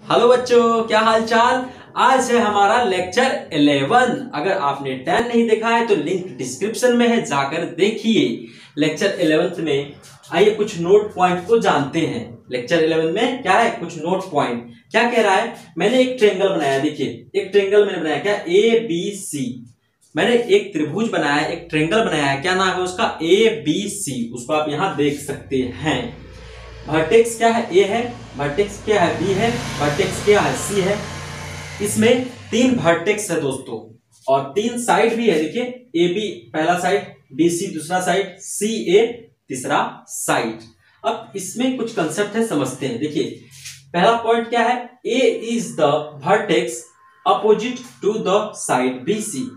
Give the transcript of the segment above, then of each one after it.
Hello बच्चों, क्या हाल चाल। आज है हमारा लेक्चर 11। अगर आपने 10 नहीं देखा है तो लिंक डिस्क्रिप्शन में है, जाकर देखिए। लेक्चर 11 में आइए कुछ नोट पॉइंट को जानते हैं। लेक्चर 11 में क्या है, कुछ नोट पॉइंट। क्या कह रहा है, मैंने एक ट्रायंगल बनाया। देखिए एक ट्रायंगल मैंने बनाया, क्या, ए बी सी। मैंने एक त्रिभुज बनाया, एक ट्रायंगल बनाया है। क्या नाम है उसका, ए बी सी। उसको आप यहां देख सकते हैं। वर्टेक्स क्या है, ए है। वर्टेक्स क्या है, बी है। वर्टेक्स क्या है, सी है। इसमें 3 वर्टेक्स है दोस्तों, और 3 साइड भी है। देखिए ए बी पहला साइड, बी सी दूसरा साइड, सी ए तीसरा साइड। अब इसमें कुछ कंसेप्ट है, समझते हैं। देखिए पहला पॉइंट क्या है, A is the vertex opposite to the side B C.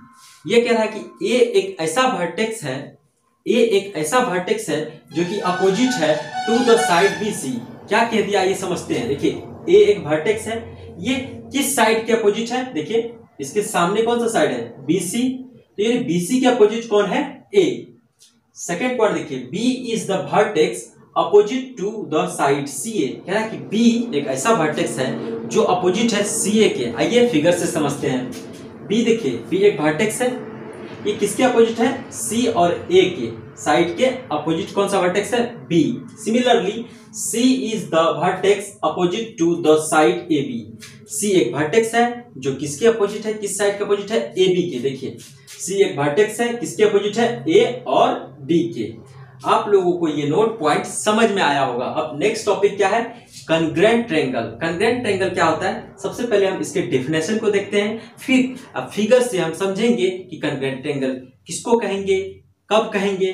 ये कह रहा है कि ए एक ऐसा वर्टेक्स है, ए एक ऐसा वर्टेक्स है जो कि अपोजिट है to the side B C. क्या कह दिया ये समझते हैं। देखिए ए एक वर्टेक्स है, ये किस साइड के अपोजिट है। देखिए इसके सामने कौन सा साइड है, बी सी। तो ये बी सी के अपोजिट कौन है, ए। सेकेंड पॉइंट देखिए, B is the vertex opposite to the side C A. कह रहा है कि बी एक ऐसा वर्टेक्स है जो अपोजिट है सी ए के। आइए फिगर से समझते हैं। बी देखिए, बी एक वर्टेक्स है, ये किसके अपोजिट है, सी और ए के साइड के अपोजिट कौन सा वर्टेक्स है, B. Similarly C is the vertex opposite to the side A B. C एक वर्टेक्स है जो किसके अपोजिट है, किस साइड के अपोजिट है, ए बी के। देखिए सी एक वर्टेक्स है, किसके अपोजिट है, ए और बी के। आप लोगों को ये नोट पॉइंट समझ में आया होगा। अब नेक्स्ट टॉपिक क्या है, कॉन्ग्रुएंट ट्रायंगल। कॉन्ग्रुएंट ट्रायंगल क्या होता है, सबसे पहले हम इसके डेफिनेशन को देखते हैं, फिर फिगर से हम समझेंगे कि कॉन्ग्रुएंट ट्रायंगल किसको कहेंगे, कब कहेंगे।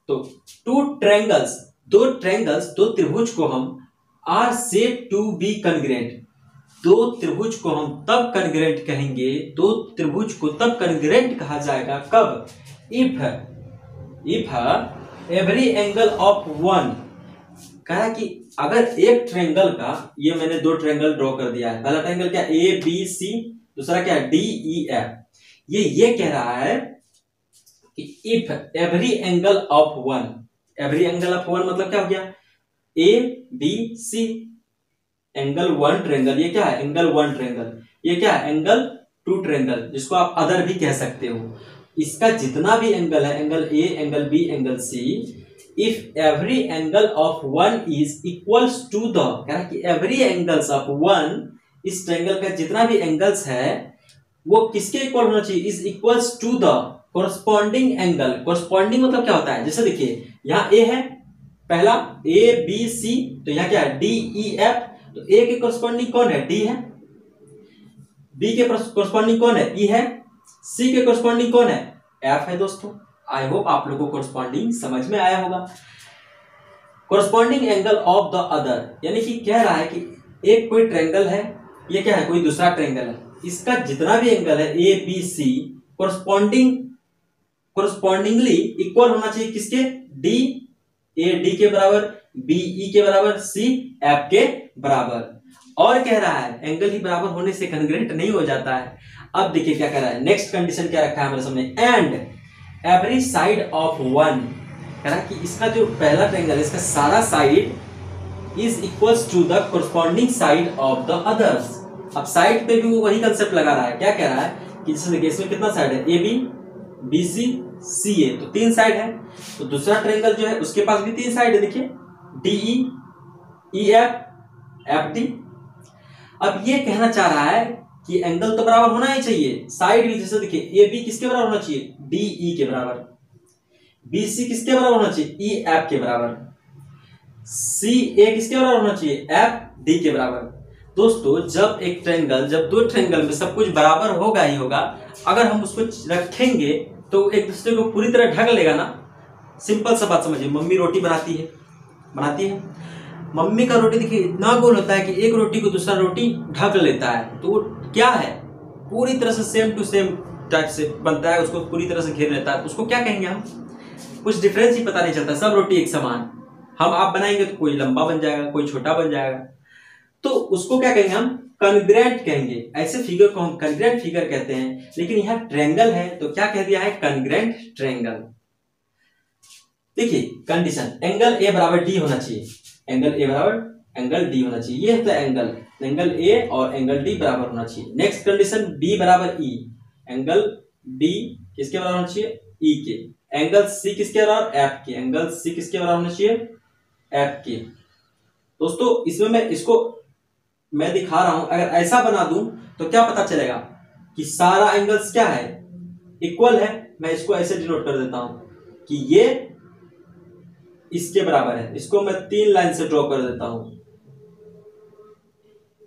तो दो ट्रायंगल्स, दो त्रिभुज को हम are said to be congruent. दो त्रिभुज को हम तब कॉन्ग्रुएंट कहेंगे, दो त्रिभुज को तब कॉन्ग्रुएंट कहा जाएगा कब, if every angle of one. कहा कि अगर एक ट्रायंगल का, ये मैंने 2 ट्रायंगल ड्रॉ कर दिया है। पहला ट्रायंगल क्या, ए बी सी, दूसरा क्या है, डी ई एफ। ये कह रहा है कि if every angle of one, every angle of one मतलब क्या हो गया, A B C angle 1 triangle. ये क्या है, एंगल 1 ट्रायंगल। ये क्या है, एंगल 2 ट्रायंगल, जिसको आप अदर भी कह सकते हो। इसका जितना भी एंगल है, angle A, angle B, angle C, if every angle of one is equals to the, कह रहा है कि एवरी एंगल्स ऑफ वन, इस ट्रायंगल का जितना भी एंगल्स है वो किसके इक्वल होना चाहिए, is equals to the corresponding angle. Corresponding मतलब क्या होता है, जैसे देखिए यहाँ ए है पहला, ए बी सी, तो यहाँ क्या है, डी ई एफ। तो ए के कोरस्पॉन्डिंग कौन है, डी है। बी के कोरस्पॉन्डिंग कौन है, ई है। सी के कोरस्पॉन्डिंग कौन है, एफ है। दोस्तों आई होप आप लोगों को कोरस्पॉन्डिंग समझ में आया होगा। Corresponding angle of the other, यानी कि कह रहा है कि एक कोई ट्रायंगल है, ये क्या है, कोई दूसरा ट्रायंगल है, इसका जितना भी एंगल है A B C, correspondingly equal होना चाहिए किसके, डी, ए डी के बराबर, बी ई के बराबर, सी एफ के बराबर। और कह रहा है एंगल ही बराबर होने से कॉन्ग्रुएंट नहीं हो जाता है। अब देखिए क्या कह रहा है, नेक्स्ट कंडीशन क्या रखा है हमारे सामने, and every side of one. कह रहा है कि इसका जो पहला ट्रायंगल है, इसका सारा side is equals to the corresponding side of the others. अब साइड पे भी वो वही कंसेप्ट लगा रहा है। क्या कह रहा है कि जैसे देखिए इसमें कितना साइड है, ए बी, बी सी, सी ए, तो 3 साइड है। तो दूसरा ट्रायंगल जो है उसके पास भी 3 साइड है। देखिए D E F, F D. अब ये कहना चाह रहा है कि एंगल तो बराबर होना ही चाहिए, साइड भी। जैसे देखिए ए बी किसके बराबर होना चाहिए, डी ई के बराबर। बी सी किसके बराबर होना चाहिए, ई एफ के बराबर। सी ए किसके बराबर होना चाहिए, एफ डी के बराबर। दोस्तों जब एक ट्रायंगल, जब 2 ट्रायंगल में सब कुछ बराबर होगा ही होगा, अगर हम उसको रखेंगे तो एक दूसरे को पूरी तरह ढक लेगा ना। सिंपल सा बात समझिए, मम्मी रोटी बनाती है। मम्मी का रोटी देखिए इतना गोल होता है कि एक रोटी को दूसरा रोटी ढक लेता है, तो वो क्या है, पूरी तरह से सेम टू सेम टाइप से बनता है, उसको पूरी तरह से घेर लेता है। उसको क्या कहेंगे हम, कुछ डिफरेंस ही पता नहीं चलता, सब रोटी एक समान। हम आप बनाएंगे तो कोई लंबा बन जाएगा, कोई छोटा बन जाएगा, तो उसको क्या कहेंगे हम, कॉन्ग्रुएंट कहेंगे। ऐसे फिगर को हम कॉन्ग्रुएंट फिगर कहते हैं। लेकिन यहाँ ट्रायंगल है तो क्या कह दिया है, कॉन्ग्रुएंट ट्रायंगल। देखिए कंडीशन, एंगल ए बराबर डी होना चाहिए, एंगल ए बराबर एंगल डी होना चाहिए। ये है तो एंगल एंगल ए और एंगल डी बराबर होना चाहिए। नेक्स्ट कंडीशन बी बराबर ई, एंगल बी किसके बराबर होना चाहिए, ई के। एंगल सी किसके बराबर, एफ के। एंगल सी किसके बराबर होना चाहिए, एफ के। दोस्तों इसमें मैं इसको मैं दिखा रहा हूं, अगर ऐसा बना दूं तो क्या पता चलेगा कि सारा एंगल्स क्या है, इक्वल है। मैं इसको ऐसे डिनोट कर देता हूं कि ये इसके बराबर है। इसको मैं 3 लाइन से ड्रॉ कर देता हूं।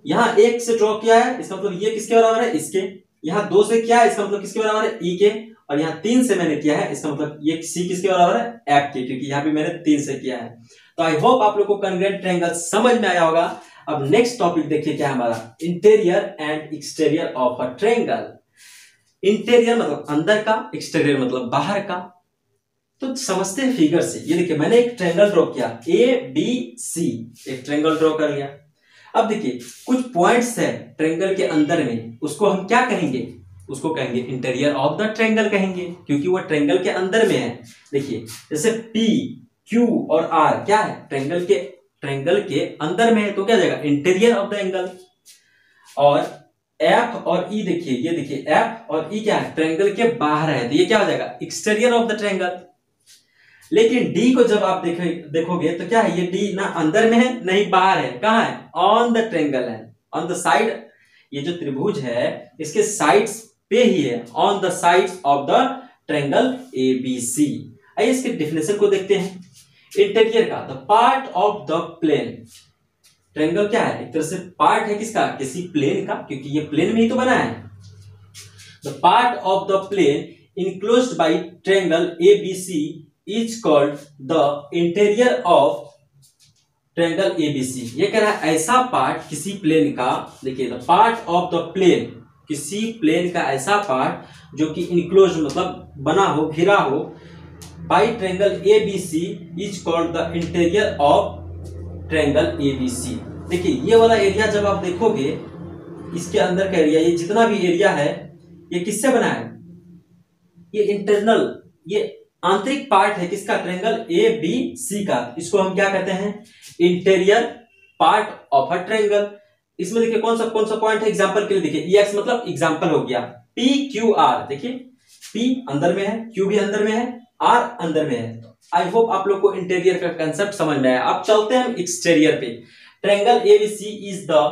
यहां 1 से ड्रॉ किया है, इसका मतलब ये किसके बराबर है, इसके। यहां 2 से किया है, इसका मतलब किसके बराबर है, ई के। और यहां 3 से मैंने किया है, इसका मतलब ये सी किसके बराबर है, एफ के, क्योंकि यहां भी मैंने 3 से किया है। तो आई होप आप लोग को कॉन्ग्रुएंट ट्रायंगल समझ में आया होगा। अब नेक्स्ट टॉपिक देखिए क्या हमारा, interior and exterior of a triangle. Interior मतलब अंदर का, एक्सटीरियर मतलब बाहर का। तो समझते हैं फिगर से। ये देखिए मैंने एक ट्रायंगल ड्रॉ किया, ए बी सी, एक ट्रायंगल ड्रॉ कर लिया। अब देखिए कुछ पॉइंट्स है ट्रायंगल के अंदर में, उसको हम क्या कहेंगे, उसको कहेंगे इंटीरियर ऑफ द ट्रायंगल कहेंगे, क्योंकि वो ट्रायंगल के अंदर में है। देखिए जैसे पी क्यू और आर क्या है, ट्रायंगल के अंदर में है, तो क्या जाएगा, इंटीरियर ऑफ द एंगल। और एफ और ई देखिए, ये देखिए एफ और ई क्या है, ट्रायंगल के बाहर है, तो ये क्या हो जाएगा, एक्सटीरियर ऑफ द ट्रायंगल। लेकिन डी को जब आप देखोगे तो क्या है, ये डी ना अंदर में है ना ही बाहर है, कहां है, ऑन द ट्रायंगल है, ऑन द साइड। ये जो त्रिभुज है इसके साइड्स पे ही है, on the sides of the triangle A B C. आइए इसके डेफिनेशन को देखते हैं। इंटीरियर का, the part of the plane. Triangle क्या है, एक तरह से पार्ट है किसका, किसी प्लेन का, क्योंकि ये प्लेन में ही तो बना है। The part of the plane enclosed by triangle A B C is called the interior of triangle ABC. ये कह रहा है ऐसा पार्ट किसी प्लेन का, देखिए the part of the plane, किसी प्लेन का ऐसा पार्ट जो कि इनक्लोज मतलब बना हो, घिरा हो, by triangle ABC is called the interior of triangle ABC. देखिए ये वाला एरिया जब आप देखोगे, इसके अंदर का एरिया, ये जितना भी एरिया है ये किससे बना है, ये इंटरनल, ये आंतरिक पार्ट है किसका, ट्रायंगल ए बी सी का। इसको हम क्या कहते हैं, interior part of a triangle. इसमें देखिए कौन सा पॉइंट है, एग्जांपल के लिए देखिए एक्स मतलब एग्जांपल हो गया, पी क्यू आर। देखिए पी अंदर में है, क्यू भी अंदर में है, आर अंदर में है। आई होप आप लोग को इंटीरियर का कंसेप्ट समझ में आया। अब चलते हैं हम एक्सटीरियर पे। Triangle ABC is the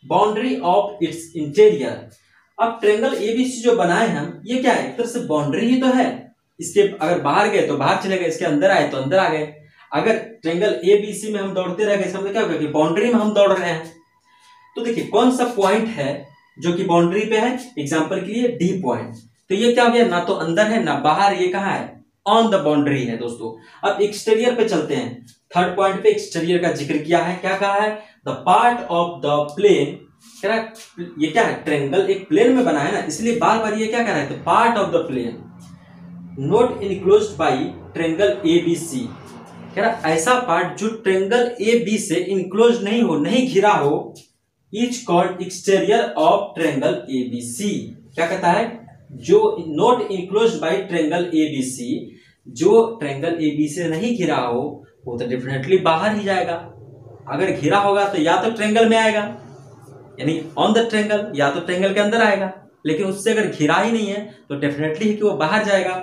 boundary of its interior. अब ट्रायंगल एबीसी जो बनाए हम, ये क्या है, एक तरह से बाउंड्री ही तो है। इसके अगर बाहर गए तो बाहर चले गए, इसके अंदर आए तो अंदर आ गए। अगर ट्रायंगल एबीसी में हम दौड़ते रह गए, इसका मतलब क्या होगा कि बाउंड्री में हम दौड़ रहे हैं। तो देखिए कौन सा पॉइंट है जो कि बाउंड्री पे है, एग्जांपल के लिए डी पॉइंट। तो ये क्या हो गया, ना तो अंदर है ना बाहर, ये कहां है, ऑन द बाउंड्री है दोस्तों। अब एक्सटीरियर पे चलते हैं। थर्ड पॉइंट पे एक्सटीरियर का जिक्र किया है, क्या कहा है, the part of the plane. ये क्या है, ट्रायंगल एक प्लेन में बना है ना, इसलिए बार बार ये क्या कह रहा है, the part of the plane not enclosed by triangle ABC. कह रहा ऐसा पार्ट जो ट्रायंगल ए बी से इनक्लोज नहीं हो, नहीं घिरा हो, is called exterior of triangle ABC. क्या कहता है, जो not enclosed by triangle ABC, जो ट्रायंगल एबी से नहीं घिरा हो वो तो डेफिनेटली बाहर ही जाएगा। अगर घिरा होगा तो या तो ट्रायंगल में आएगा, यानी ऑन द ट्रायंगल, या तो ट्रायंगल के अंदर आएगा। लेकिन उससे अगर घिरा ही नहीं है तो डेफिनेटली है कि वो बाहर जाएगा।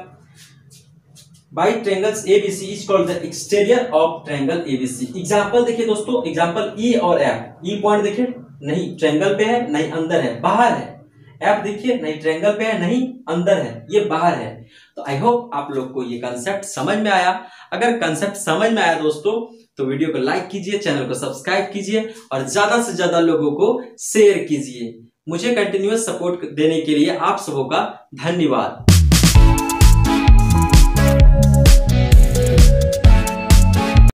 By triangles ABC is called the exterior of triangle ABC. Example देखिए दोस्तों, एग्जांपल ई और एफ। ई पॉइंट देखिए, नहीं ट्रायंगल पे है नहीं अंदर है, बाहर है। एफ देखिए, नहीं ट्रायंगल पे है नहीं अंदर है, ये बाहर है। तो आई होप आप लोग को ये कंसेप्ट समझ में आया। अगर कंसेप्ट समझ में आया दोस्तों तो वीडियो को लाइक कीजिए, चैनल को सब्सक्राइब कीजिए और ज्यादा से ज्यादा लोगों को शेयर कीजिए। मुझे कंटिन्यूअस सपोर्ट देने के लिए आप सबों का धन्यवाद।